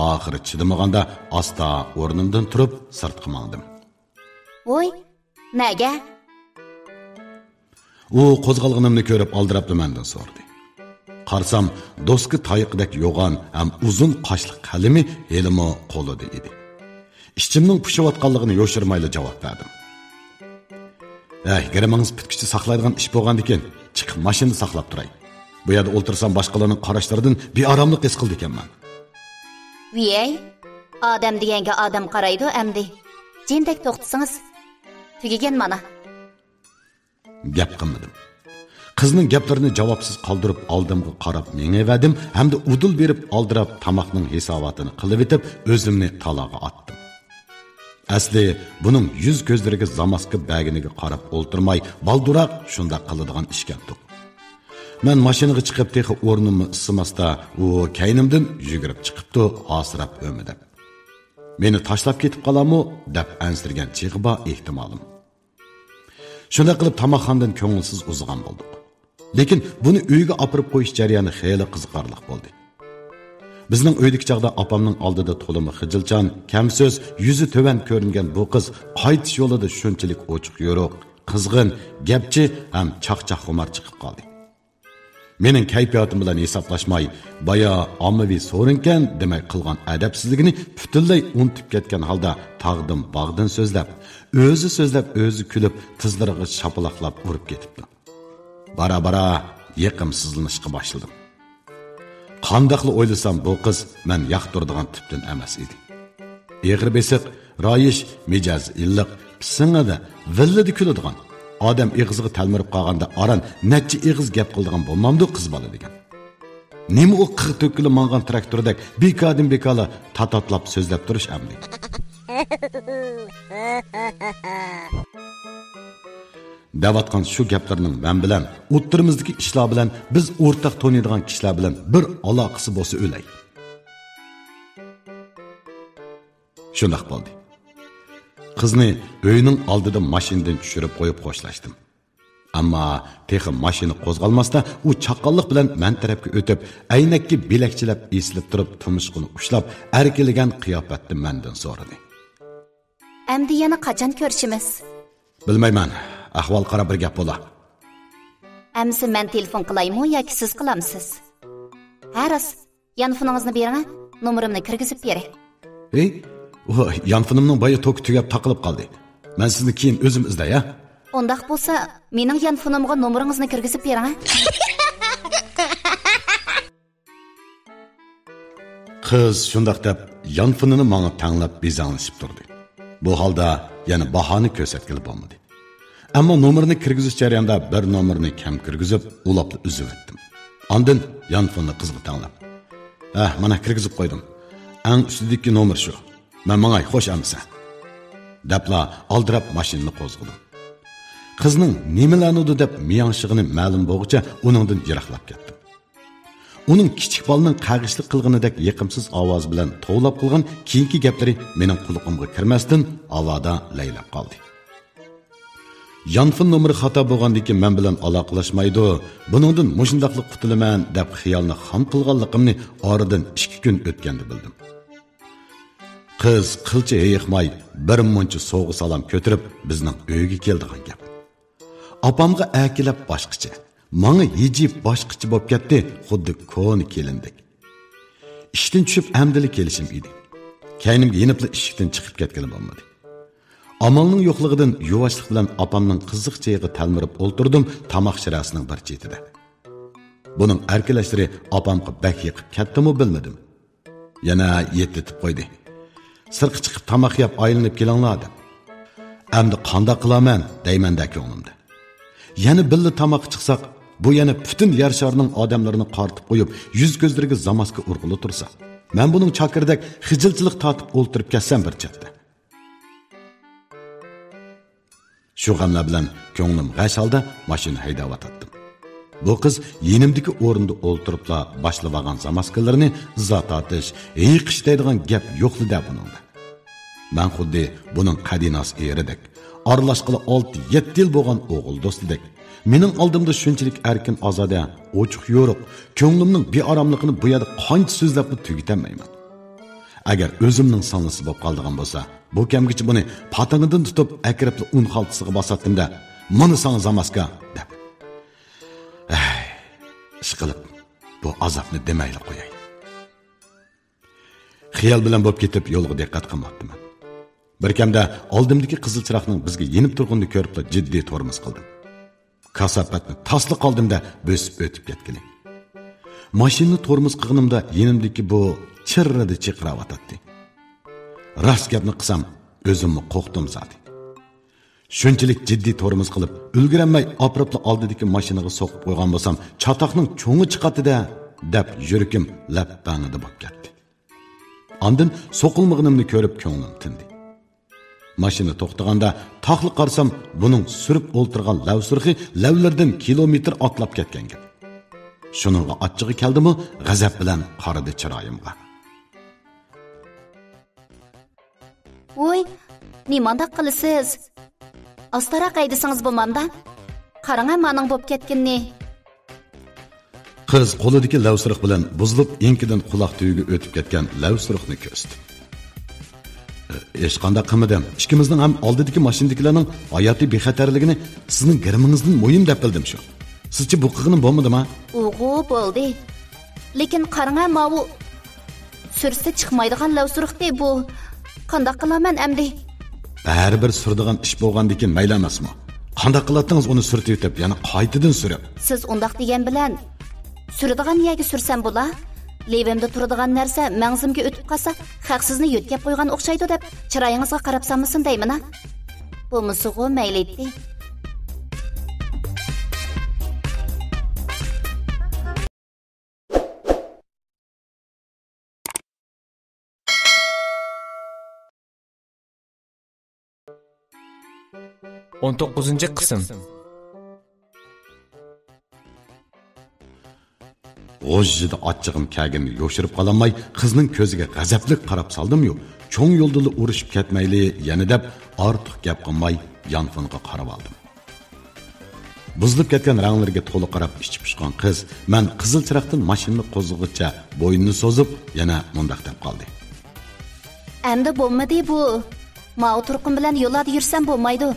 Oxiri chidamaganda asta o'rnimdan turib, sirtqa mangdim. Voy, nega? U qo'zg'alganimni ko'rib oldirabdi mendan so'radi. Qarsam, do'ski tayiqdek yo'g'on ham uzun qoshli qalimi elimi qo'lida edi. Ishchimning pushayotganligini yo'shirmayli javob berdim. Girimingiz bitkichi saqlaydigan ish bo'lgandan keyin, chiqib mashinani saqlab turay. Bu yerda o'ltirsam boshqalarning qarashlaridan bearamlik his qildi ekanman. Viyay, odam deganga odam qaraydi endi. Jindek to'xtasangiz, tugagan mana. Gap qilmadim. Qizning gaplarini javobsiz qoldirib oldimga qarab mengevadim hamda udul berib oldirab tamoqning hisobotini qilib etib o'zimni taloga otdim. Asli buning yuz ko'zlariga zamaska baginiga qarab o'ltirmay balduroq shunda qiladigan ish keldi. Men mashinaga chiqib texi o'rnimni isimasda u kaynimdan yugurib chiqibdi, hosirab o'midib. Meni tashlab ketib qolarmi deb ansirgan chig'iba ehtimolim. Shunda qilib tamoqxonadan ko'ngilsiz uzg'an bo'ldik. Lekin buni uyga olib qo'yish jarayoni xeyli qiziqarli bo'ldi. Bizning uydagi chaqda opamning oldida to'limi xijilchan, kamso'z, yuzi to'van ko'ringan bu qiz qaytish yo'lida shunchalik ochiq yo'roq, qizg'in, gapchi ham chaqchaq xumar chiqib qoldi. Mening kayfiyatim bilan hisoblashmay, baya ommaviy so'rinkan demak qilgan adabsizligini butunlay unutib ketgan holda tag'dim bag'dan so'zlab, o'zi kulib, tizlariga shapaloqlab urib ketibdi. Bara yiqimsizlanishga boshladim. Qandaqli o'ylasam bu qiz men yoqtiradigan tipdan emas edi. Egri besiq, royish, mijoz illiq, pisingada, villada kuladigan. Odam eg'iziga talmirib qolganda aran necha eg'iz gap qildigan bo'lmamdi qiz bola degan. Nima u qirq to'kilib mangan traktordek bekadim bekala tatatlab so'zlab turish amdi. Davatgan shu gaplarning men bilan, o'ttirimizdagi ishlar bilan, biz o'rtaq to'naydigan kishilar bilan bir aloqasi bo'lsa o'lay. Shundoq bo'ldi. Qizni uyning oldida mashinadan tushirib qo'yib xo'shlashdim. Ammo texi mashina qo'zg'almasda u chaqqonlik bilan men tarafga o'tib, aynakki bilakchilab eslib turib, tumishqini ushlab, erkilgan qiyofatda mendan so'radi. Endi yana qachon ko'rishimiz? Bilmayman. ahvol qarab bir gap bo'la. Әмсі мен телефон қылаймы, яки сіз қыламсыз? Әріс, янфоныңызны беріңі, номерімні кіргізіп бере. Yanfınımның bayı toku tügep takılıp kaldı. Ben sizni keyin özüm izlay, ya. Ондақ болса, менің янфонымға номеріңізні кіргізіп беріңі. Kız şundaq dep yanfınını bana tanlap bezanlaşıp durdu. Bu halda yani bahane kösetkili olmadı. Ama numarini kirgizish jarayonida bir numarini kam kirgizib, ulaplı üzüp etdim. Andın yanfınını kızgı tanlap. Mana kirgizib qo'ydim. Ang ustidagi nomer shu. Men mangay xo'sh amsa. Depla aldirab mashinani qo'zg'adim. Qizning nimalanudi deb miyanshig'ini ma'lum bo'lguncha uningdan yiroqlab ketdim. Uning kichik bolaning qag'ishlik qilganidek yiqimsiz ovoz bilan tovlab qilgan keyingi gaplari mening quloqimga kirmasdan avada laylab qoldi. Yanfın nomeri xato bo'lgandan keyin men bilan aloqalashmaydi. Buningdan mushundaqlik qutulaman deb xiyolni xam qilganligimni oradan 2 kun o'tganda bildim. Qiz qilcha yiqmay bir muncha so'g'i salom ko'tarib bizning uyga keldigan gap. Opamga akilab boshqacha, menga yejib boshqacha bo'lib ketdi, xuddi ko'ni kelindik. Ishdan tushib amdili kelishim edi. Kaynimga yenibli eshikdan chiqib ketganim bo'lmadi. Amalning yo'qligidan yuvashlik bilan opamning qiziq cheyiga talmirib o'ltirdim tamoq shirasining bir chetida. Buning erkalashlari opamga bak yiqib ketdimi bilmadim. Yana yetitib qo'ydi. Sirqi chiqib tamoq yeb aylanib kelinglar deb. Endi qanday qilaman deymanda ko'nglimda. Yana billa tamoq chiqsak, bu yana butun yer sharining odamlarini qartib qo'yib, yuz ko'zlariga zamoska urg'ili tursa, men buning chakirdak xijilchilik tatib o'ltirib ketsam bir chetda. Shu g'amlar bilan ko'nglim g'ash holda mashina haydab o'tdim. Bu qiz yenimdagi o'rinda o'ltiribla boshlab olgan zamaskalarni zot atish, yiqish deydigan gap yo'qlida buningda. Men xuddi buning qadinas eridek, aralashqili 6-7 yil bo'lgan o'g'il do'stidek, mening oldimda shunchalik erkin ozoda, ochiq yo'riq, ko'nglimning beoromligini bu yerda qancha so'zlab tugatolmayman. Agar o'zimning sonlisi bo'lib qoldigan bo'lsa, bu kamgacha buni patangidan tutib akrabli un xaltasiga bosatdim-da, "Mana sana zamaska" deb. Ishqilib, bu azobni demayli qo'yay. Xiyol bilan bo'lib ketib yo'lga diqqat qilmoqdiman. Bir kamda oldimdagi qizil chiroqning bizga yenib turganini ko'rib jiddiy tormoz qildim. Kasofatni tasli qoldim-da, bo'sib o'tib ketgili. Mashinani tormoz qilganimda yenimdagi bu chirrida chiqiravatdi. Rast gapni qilsam, o'zimni qo'rqdim zoti. Shunchalik jiddiy tormoz qilib, ulgurmay aprapli oldidagi mashinaga so'qib qo'ygan bo'lsam, chatoqning cho'ngi chiqadi-da, deb yurakim lappangida bo'lib ketdi. Ondan so'qilmaganimni ko'rib ko'nglim tindi. Mashina to'xtaganda taqli qarsam, buning surib o'ltirgan lavsurxi lavlardan kilometr otlab ketgan gap. Shuningga achchig'i keldimi, g'azab bilan qaradi chiroyimga. Voy, nimanda qilasiz? Astaroq aydisangiz bo'lmamda? Qarang, mening bo'lib ketganni. Qiz qo'lidagi lavsurx bilan buzilib, enkidan quloq tuyiga o'tib ketgan lavsurxni ko'zdi. Hech qanday qilmadim. Ikkimizning ham oldidagi mashinadagilarning hayotiy bexatarligini sizning girmingizdan muhim deb bildim shu. Sizchi bu qilganim bo'lmadimi? O'g'u bo'ldi. Lekin qarang, bu sursa chiqmaydigan lavsurxdi bu. Qanday qilaman endi? Har bir surdigan ish bo'lgandan keyin mayli emasmi? Qanday qilatdingiz uni surtib o'tib, ya'ni qaytadan surib? Siz undaq degan bilan suradigan yerga sursam bo'la? Levimda turadigan narsa mangzimga o'tib qolsa, haqsizni yo'tkab qo'ygan o'xshaydi deb chiroyingizga qarab sanmisin deyman-a? Bu musuqo mayli etdi. On 9-cu qism. G'ojjida achchig'im kagimni yo'shirib qolamay, qizning ko'ziga g'azabli qarab saldim-yu, cho'ng yo'ldili urishib ketmayli, yana deb ortiq gap qilmay yanfonga qarab oldim. Buzilib ketgan ranglarga to'liq qarab ichi pishgan qiz, men qizil chiroqdan mashinani qo'zg'ig'icha bo'ynini so'zib, yana mundaq deb qoldi. Endi bo'lmadi bu. Ma'u turqim bilan yo'lda yursam bo'lmaydi.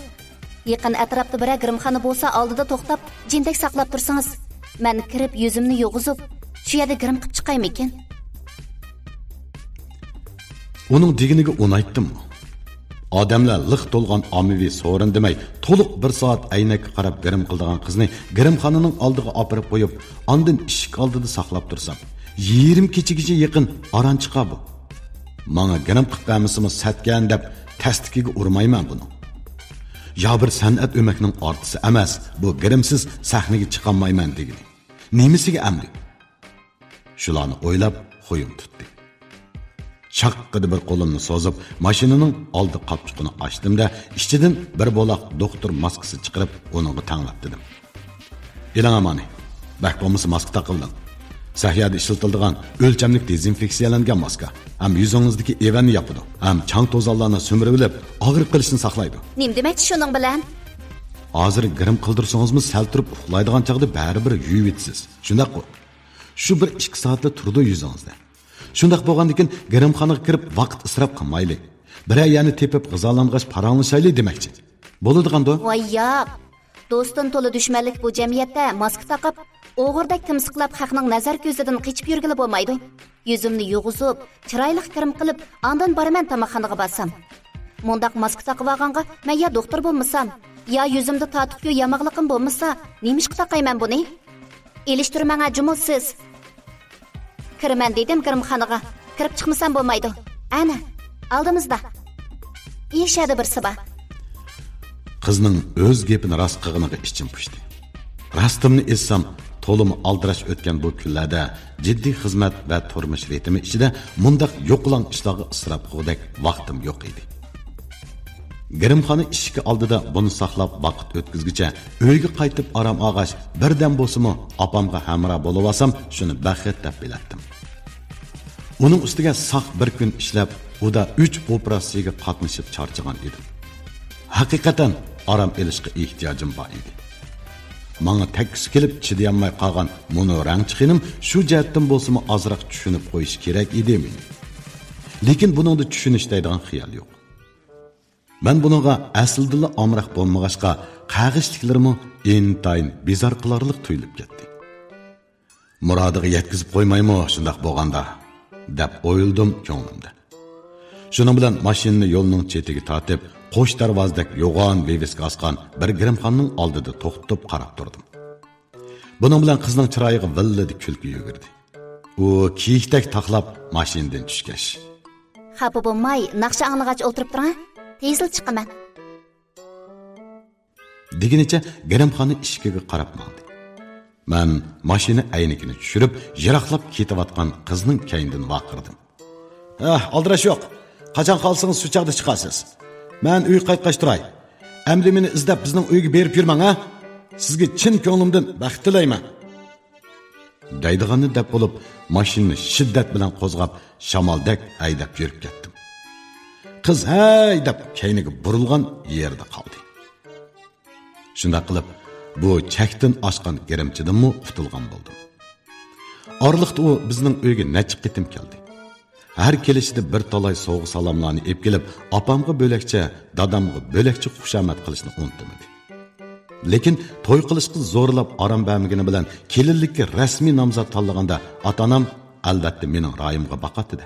Yaqin atrofda bir grimxona bo'lsa, oldida to'xtab, jindak saqlab tursangiz, men kirib yuzimni yo'g'izib, shu yerda grim qilib chiqaymikin? Uning deginiga o'naytdimmi? Odamlar liq to'lgan ommaviy so'rin demay, to'liq 1 soat aynakka qarab grim qildigan qizni grimxonaning oldiga olib qo'yib, ondan eshik oldida saqlab tursam, 20 kechagacha yaqin aran chiqa bu. Menga grim qilib bermasimi satgan deb tasdiqiga urmayman buni. Ya bir san'at o'makning ortisi emas, bu grimsiz sahnaga chiqolmayman degini. Nemisiga amri? Shularni o'ylab qo'yim tutdi. Chaqqida bir qo'limni so'zib, mashinaning oldi qapchiqini ochdimda, ichidan bir bo'loq doktor maskasi chiqarib, uningga tanglab dedim. "Elang amani, bak bo'lmasa maska taqildim. Sahyada ishlatiladigan o'lchamlik dezinfeksiyalangan maska. Ham yuzingizdagi evanni yapadi. Ham chang to'zonlarni so'mirib olib, og'riq qilishni saqlaydi." Nim demakchi shuning bilan? Hozir grim qildirsangizmi, sal turib uxlaydigan chaqda baribir yuyibsiz. Shundaq-ku. Shu bir 2 soatda turdi yuzingizda. Shundaq bo'lgandan grimxonaga kirib vaqt isrof qilmaylik. Biray yana tepib g'izolang'ash paranglashayli demakchi. Bo'ladigan-da. Voy yo'q. Do'stin to'la dushmanlik bu jamiyatda maska taqib, o'g'irdak timsiqlab xalqning nazar ko'zidan qochib yurgili bo'lmaydi. Yuzimni yo'g'izib, chiroyli kirim qilib, ondan boraman tamoqxonaga borsam. Mundaq maska taqib olganga, men ya doktor bo'lmasam, ya yuzimda tatiq yamog'liqim bo'lmasa, nemishqa taqayman buni? Elishtirmanga jumusiz. Kiraman dedim grimxonaga. Kirib chiqmasam bo'lmaydi. Ana, oldimizda. Eshadi bir siba. Qizning o'z gapini rost qilganiga ichim pushdi. Rastimni essam, to'limi aldirash o'tgan bu kunlarda jiddiy xizmat va turmush ritmi ichida mundaq yo'qlang ishlarga isrof qilgudek vaqtim yo'q edi. Grimxona eshigi oldida buni saqlab vaqt o'tkazgicha uyga qaytib orom og'ash birdan bo'lsa-mu opamga hamroh bo'lib olsam, shuni baxet deb bilatdim. Uning ustiga saq bir kun ishlab, uda 3 operatsiyaga qatnashib charchagan edim. Haqiqatan orom elishga ehtiyojim bor edi. Menga takkisi kelib chidayolmay qolgan muni rangchiqinim shu jihatdan bo'lsa-mu ozroq tushunib qo'yish kerak edi meni. Lekin buningda tushunish deydigan xiyol yo'q. Men buningga aslida amroq bo'lmag'achqa qag'ishliklarimi intayin bizar qilarlik tuyulib ketdi. Murodiga yetkazib qo'ymaymi shundaq bo'lganda deb o'yildim ko'nglimda. Shuning bilan mashinani yo'lning chetiga tortib, qo'sh darvozdek yo'g'on veviska asqan bir grimxonaning oldida to'xtab qarab turdim. Buning bilan qizning chiroyiga villadi kulki yugurdi. U kiyikdek taqlab mashinadan tushgach, "Xafa bo'lmay, naqsha anglag'ach o'tirib turing. Tezil chiqaman." Deginicha grimxona eshigiga qarab mandi. Men mashina aynigini tushirib, yiroqlab ketayotgan qizning kaynidan vaqirdim. Aldirash yo'q. Qachon qolsangiz shu chaqda chiqasiz. Men uy qaytqach turay. Amri meni izlab bizning uyga berib yurmang, ha? Sizga chin ko'nglimdan baxt tilayman. Daydiganni deb bo'lib, mashinani shiddat bilan qo'zg'ab, shamoldek haydab yurib ketdim. Qiz hay deb kayniga burilgan yerda qoldi. Shunda qilib, bu chakdan oshgan gerimchidanmi qutulgan bo'ldim. Orliqda u bizning uyga necha qitim keldi. Har kelishida bir talay so'g'u salomlarni ep kelib, opamga bo'lakcha, dadamga bo'lakcha xushamat qilishni unutmadi. Lekin to'y qilishga zo'rlab orom bermagani bilan kelinlikka rasmiy nomzod tanlaganda ota-onam albatta mening ra'yimga boqatdi.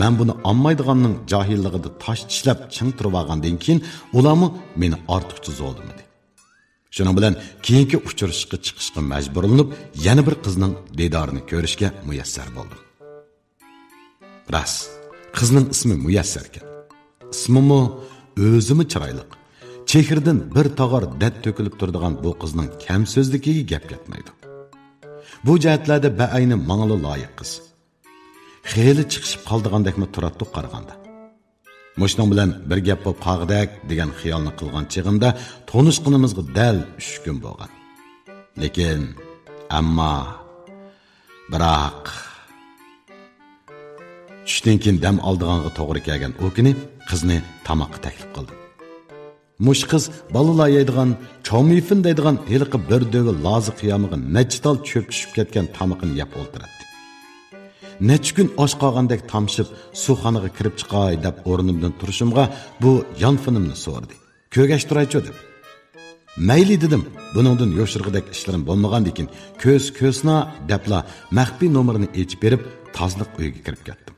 Men buni olmaydiganning johilligida tosh tishlab ching turib olgandan keyin ularmi meni ortiqcha zo'rlamadi. Shuning bilan keyingi uchrashishga chiqishga majburlanib, yana bir qizning didorini ko'rishga muyassar bo'ldim. Ras, qizning ismi Muyassar ekan. Ismimi o'zimi chiroyli. Chehirdan bir tog'or dad to'kilib turadigan bu qizning kam so'zligiga gap ketmaydi. Bu jihatlarda baayni mangli loyiq qiz. Xeyli chiqishib qoldigandekmi turadi qaraganda. Mushning bilan bir gap bo'lib qog'dak degan xiyolni qilgan chig'imda tanishqinimizga dal 3 kun bo'lgan. Lekin ammo biroq tushdan keyin dam oldiganga to'g'ri kelgan o kuni qizni tamoqqa taklif qildim. Mush qiz balalar yeydigan, chomifin deydigan heliqi bir dög'i lozi qiyomiga nechital cho'p tushib ketgan tamoqini yeb o'ltiradi. Necha kun osh qolgandek tamshib, suvxonaga kirib chiqay deb o'rnimdan turishimga bu yonfinimni so'rdi. Kögəştirayçı deb. Mayli dedim. Buningdan yoshirg'idek ishlarim bo'lmagandan ko'sna debla maxfiy nomerini echib berib, tozliq uyiga kirib ketdim.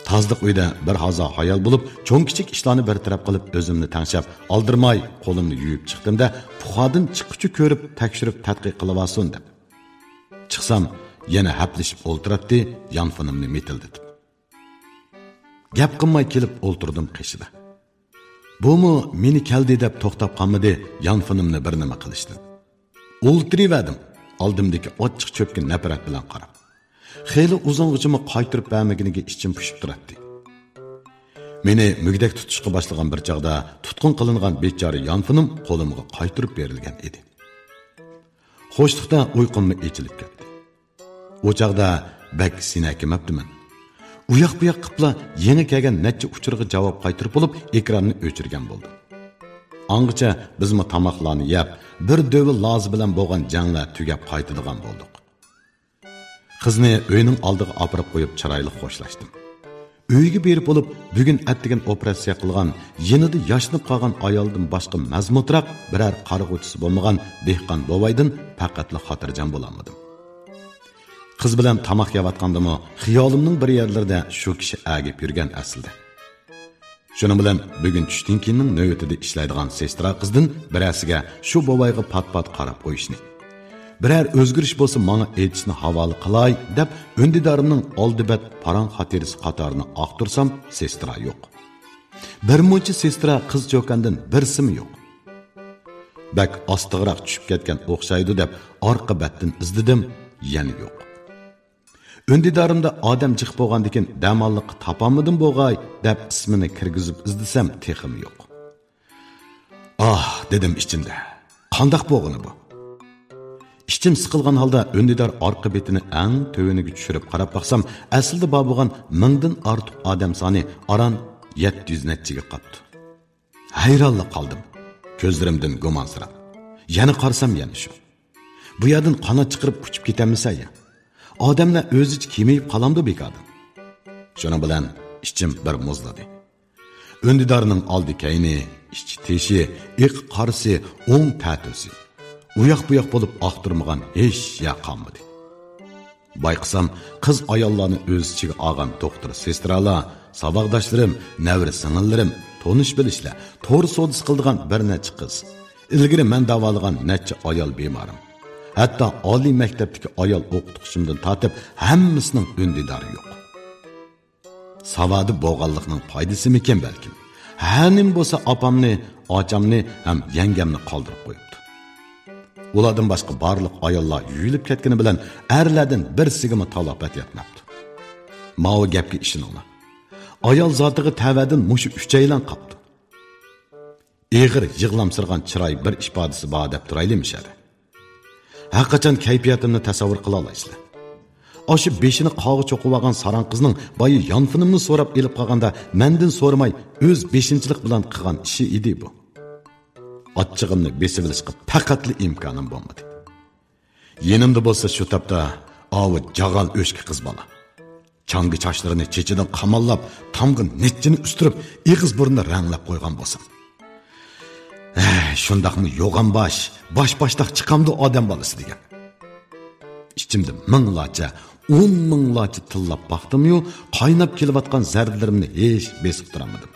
Tozliq uyda bir hazo hayal bo'lib, cho'ng kichik ishlarni bartaraf qilib, o'zimni tanshab, oldirmay qo'limni yuvib chiqdimda, puxodin chiqquchi ko'rib, tekshirib tadqiq qilib olsin deb. Chiqsam, yana haplashib o'ltiribdi, yonfonimni metilditib. Gap qilmay kelib o'ltirdim qishida. Bumu meni keldi deb to'xtab qolmadi, yonfonimni bir nima qilishdi. O'ltiriverdim, oldimdagi ochiq cho'pga nafrat bilan qarab. Xeyli uzungacha qaytirib bermaginiga ichim pishib turibdi. Meni mugdak tutishga boshlagan bir chaqda tutqun qilingan bechora yonfonim qo'limga qaytirib berilgan edi. Xo'shliqda uyqumni echilib ketdi. O chaqda bak sinakimabdiman. Uyoq bu yoq qipla yangi kelgan necha uchirga javob qaytirib bo'lib, ekranni o'chirgan bo'ldim. Angacha bizmi tamoqlarni yeb, bir dövi lozi bilan bo'lgan janglar tugab qaytadigan bo'ldik. Qizni uyning oldiga olib qo'yib chiroyli xo'shlashdim. Uyga berib bo'lib, bugun atdigan operatsiya qilgan, yenida yashnib qolgan ayoldan boshqa mazmutroq biror qarg'uvchisi bo'lmagan dehqon bovoydan faqatli xotirjam bo'lamadim. Qiz bilan tamoq yeyotgandimi, xiyolimning bir yerlarida shu kishi agib yurgan aslida. Shuning bilan bugun tushdan keyinning navbatida ishlaydigan sestra qizdan birasiga shu bovoyga pat-pat qarab qo'yishni. Biror o'zgarish bo'lsa, menga aytishni havola qilay deb öndidarimning oldibat parang xotirasi qatorini aqtirsam, sestra yo'q. Bir muncha sestra qiz cho'kandan birsimi yo'q. Bak ostig'iroq tushib ketgan o'xshaydi deb orqa batdan izdidim, yana yo'q. Öndidarimda odam jiq bo'lgandikin damalliq topolmadim bo'g'ay deb ismini kirgizib izdisam, texim yo'q. Ah, dedim ichimda. Qandoq bo'lg'ini bu? İçim sıkılgan halda öndidar arka betini en töveniga tushirib qarab baqsam, aslida bo'lgan mingdan ortiq odam soni aran 700 netchiga qapti. Hayronlik qoldim. Ko'zlarimdan gumonsirab. Yana qarsam yana shu. Bu yerdan qanot chiqirib uchib ketamisa ya. Odamlar o'zicha kemiyib qalamdi bekardan. Shuna bilan ichim bir muzladi. Öndidarning oldi kayni, ichi teshi, iq qarsi, o'ng ta'tusi. Uyoq bu yoq bo'lib aqtirmagan hech ya qolmadi. Bayqisam, qiz ayollarni o'z ichiga olgan doktor sestralar, saboqdoshlarim, navri singillarim, tonish bilishlar, to'g'ri sodis qildigan bir necha qiz. Ilgari men davolagan necha ayol bemorim. Hatto oliy maktabdagi ayol o'qituvchimdan tortib, hammasining öndidori yo'q. Savodi bo'lganlikning foydasi ekan balkim. Hanim bo'lsa opamni, ochamni ham yangamni qoldirib qo'yibdi. Ulardan başqa barliq ayollar yuyilib ketgani bilan erlardan birsigimi talafat yetmabdi. Mao gapga ishoninglar. Ayol zotiga tavadin mushu uchaylan qapti. Eg'ir yig'lamsirgan chiroy bir ifodasi bor deb turaylimishadi. Haqiqatan kayfiyatimni tasavvur qila olasizlar. Oshi beshini qog'i cho'qib olgan saran qizning boyi yonfinimni so'rab elib qolganda mendan so'ramay o'z beshinchilik bilan qilgan ishi edi bu. Açığımni besivilishga faqatli imkonim bo'lmadi. Yenimda bo'lsa shu tapda avi jag'al o'shki qiz bola. Changi chochlarini chechidan qamallab, tamg'i netchini ustirib, eg'iz burnini ranglab qo'ygan bo'lsam. Shundaqmi yo'g'an bosh-boshdoq chiqamdi odam bolasi degan. Ichimda minglarcha, 10 minglarcha tillab baqdim-yu, qaynab kelayotgan zardilarimni hech besib turamadim.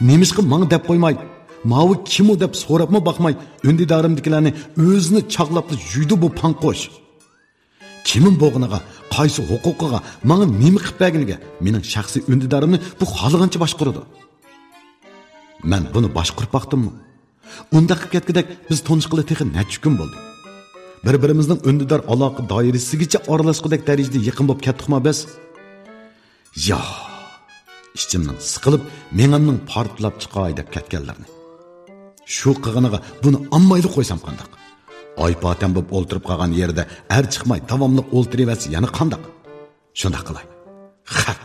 Nemishqa menga deb qo'ymay, Mavi kim o deb so'rabma bakmay, öndidarimdikilarni o'zini chaqlabdi yuydi bu panqo'sh. Kimin bo'g'iniga, qaysi huquqiga, menga nima qilib berganiga, mening shaxsiy öndidarimni bu xalqancha boshqaradi. Men buni boshqarib baqdimmi? Unda qilib ketgidek biz tanishqili texi necha kun bo'ldi. Bir-birimizning öndidar aloqa doirasigacha aralashqidek darajada yaqin bo'lib ketdikmi biz? Yo, ichimdan siqilib, menimning portlab chiqay deb ketganlarni. Shu qig'iniga buni ammayli qo'ysam qandaq? Oypatam bo'lib o'ltirib qolgan yerda er chiqmay davomli o'ltiraversa yana qandaq? Shunda qilay. Xat.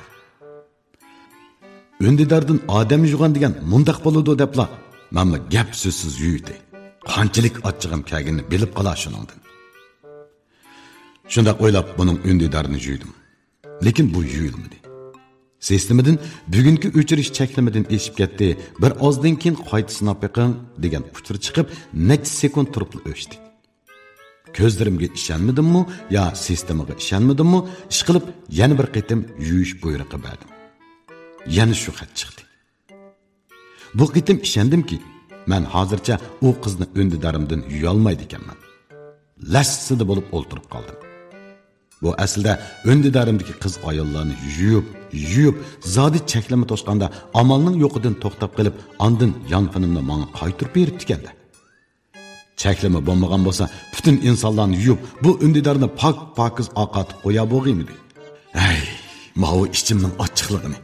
Öndidardan odam yug'an degan mundaq bo'ladi debla. Menmi gap so'zsiz yuydi. Qanchalik ochig'im kelganini bilib qolar shuningdan. Shunda o'ylab buning öndidarini yuydim. Lekin bu yuyilmadi. Sistemadan bugungi o'chirish cheklamadan eshib ketdi. Bir ozdan keyin qayta sinab beqing degan uchur chiqib, necha sekund turib o'chdi. Ko'zlarimga ishonmadimmi yo sistemaga ishonmadimmi? Ishqilib yana bir qitim yuyish buyrug'i berdim. Yana shu xat chiqdi. Bu qitim ishondimki, men hozircha u qizni o'ndidarimdan yuya olmaydi ekanman. Lassida bo'lib o'ltirib qoldim. Bu aslida o'ndidarimdagi qiz ayollarni yuyib, zodi cheklama to'sqanda amalning yo'qidan to'xtab qilib, ondan yonfinimni menga qaytirib beribdi ekanda. Cheklama bo'lmagan bo'lsa, butun insonlarni yuyib, bu o'ndidarni pokiz oqatib qo'ya bo'lg'imidi. Ay, ma'u ichimning ochiqligini.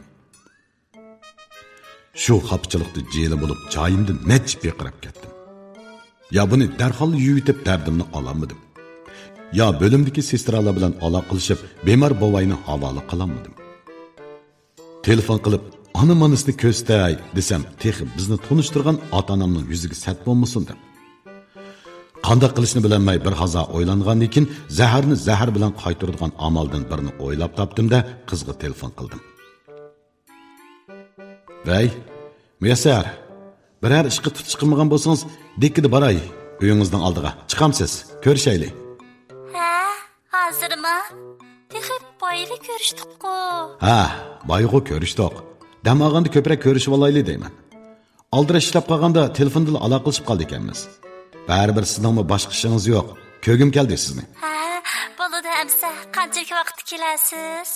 Shu xapchilikda jeli bo'lib, joyimdan nechib beqirab ketdim. Ya buni darhol yuyitib dardimni olamadim. Ya bo'limdagi sestralar bilan aloqa qilishib, bemor bovayni havola qilolmadim. Telefon qilib, ona-monasini ko'stay desam, texi bizni tunishtirgan ota-onamning yuziga sat bo'lmasin deb. Qanday qilishni bilmay bir hazo o'ylangandan keyin zaharni zahar bilan qaytaradigan amaldan birini o'ylab topdim-da, qizga telefon qildim. Vay, Muyassar, biror ishga tutish qilmagan bo'lsangiz, dekkida boray, uyingizning oldiga. Chiqamsiz, ko'rishaylik. Ha, hozirmi? Texib boyli ko'rishdik-ku. Ha, boyg'u ko'rishdik. Dam olganda ko'proq ko'rishib olayli deyman. Oldira ishlab qolganda telefonda aloqa qilib qoldik ekanmiz. Baribir sizningmi boshqa ishingiz yo'q. Ko'gim keldi sizni. Ha, bo'ladi amsa, qanchalik vaqt kelasiz?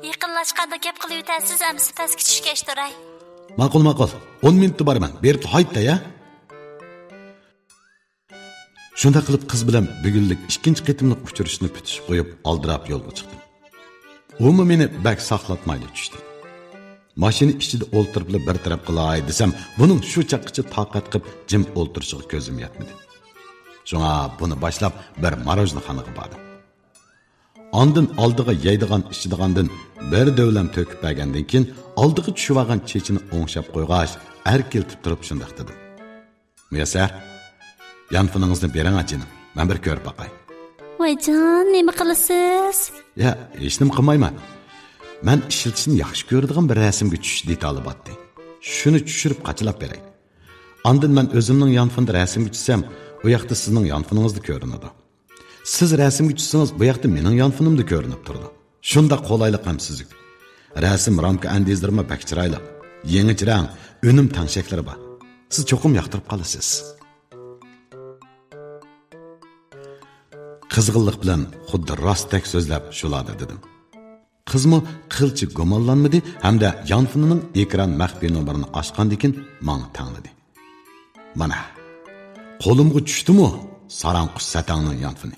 Yaqinlashganda gap qilib o'tasiz, amsa pastga tushgach turay. Ma'qul. 10 minutda boraman. Berib haytda ya. Shunda qilib qiz bilan bugunlik ikkinchi qitimliq uchrashishni bitishib qo'yib, oldirab yo'lga chiqdim. U meni bak saqlatmaydi tushdi. Mashina ichida o'ltirib bir taraf qilay desam, buning shu chaqqicha toqat qilib jim o'ltirishiga ko'zim yetmadi. Shunga buni boshlab bir marojna xonaga bordim. Ondan oldiga yeydigan ichdigandan bir davlam to'kib bergandan keyin oldiga tushib olgan chechini o'ngshab qo'yg'ach, keltib turib shunday dedim. Muyassar, yanfiningizni bering ajinim. Men bir ko'rib boqay. Voyjon, nima qilasiz? Ya, hech nima qilmayman. Men ishiltishni yaxshi ko'radigan bir rasmga tushish detali botdi. Shuni tushirib qachilab beray. Ondan men o'zimning yanfinda rasmga tushsam, u yoqda sizning yanfiningizni ko'rinadi. Siz rasmga tushsangiz, bu yoqda mening yanfinimda ko'rinib turdi. Shunda qolaylik ham sizga. Rasm ramka andezdirma bak chiroyli. Yangi rang, o'nim tangshaklari bor. Siz cho'qim yoqtirib qolasiz. Qizg'inlik bilan xuddi rostdek so'zlab shularda dedim. Qizmi qilchi gumonlanmadi hamda yanfinining ekran maxfiy nomerini ochgandikin menga tanladi. Mana qo'limga tushdimi Saranqush satangning yanfini.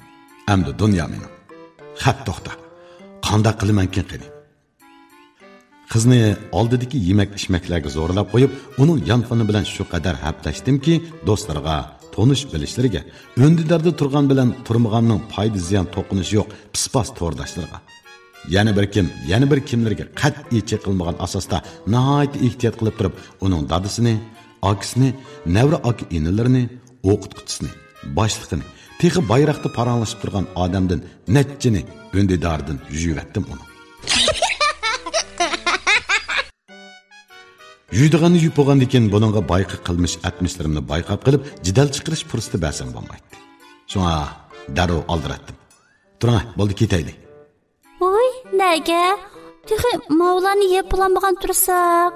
Hamda dunyo mening. Xat to'xta. Qanday qilamankin qani? Qizni oldidagi yemak-ichmaklarga zo'rlab qo'yib, uning yanfini bilan shu qadar haplashdimki, do'stlarga, tonish bilishlarga, o'ndidarda turgan bilan turmaganning foyda ziyon to'qinishi yo'q, pispas to'rdashlarga. Yana bir kimlarga qat'iy chekilmagan asosda nihoyat ehtiyot qilib turib, uning dadisini, akisini, navra aka inilarini, o'qituvchisini, boshlig'ini, texi bayroqda paranglashib turgan odamdan netchini o'ndidardan yuyivatdim uni. Yuydiganni yuyib bo'lgandan keyin buningga bayqi qilmish atmishlarimni bayqab qilib, jidal chiqarish fursati bersam bo'lmaydi. Shunga darrov oldiratdim. Turing, bo'ldi ketaylik. Voy, nega? Texi mavlani yeb bo'lmagan tursak.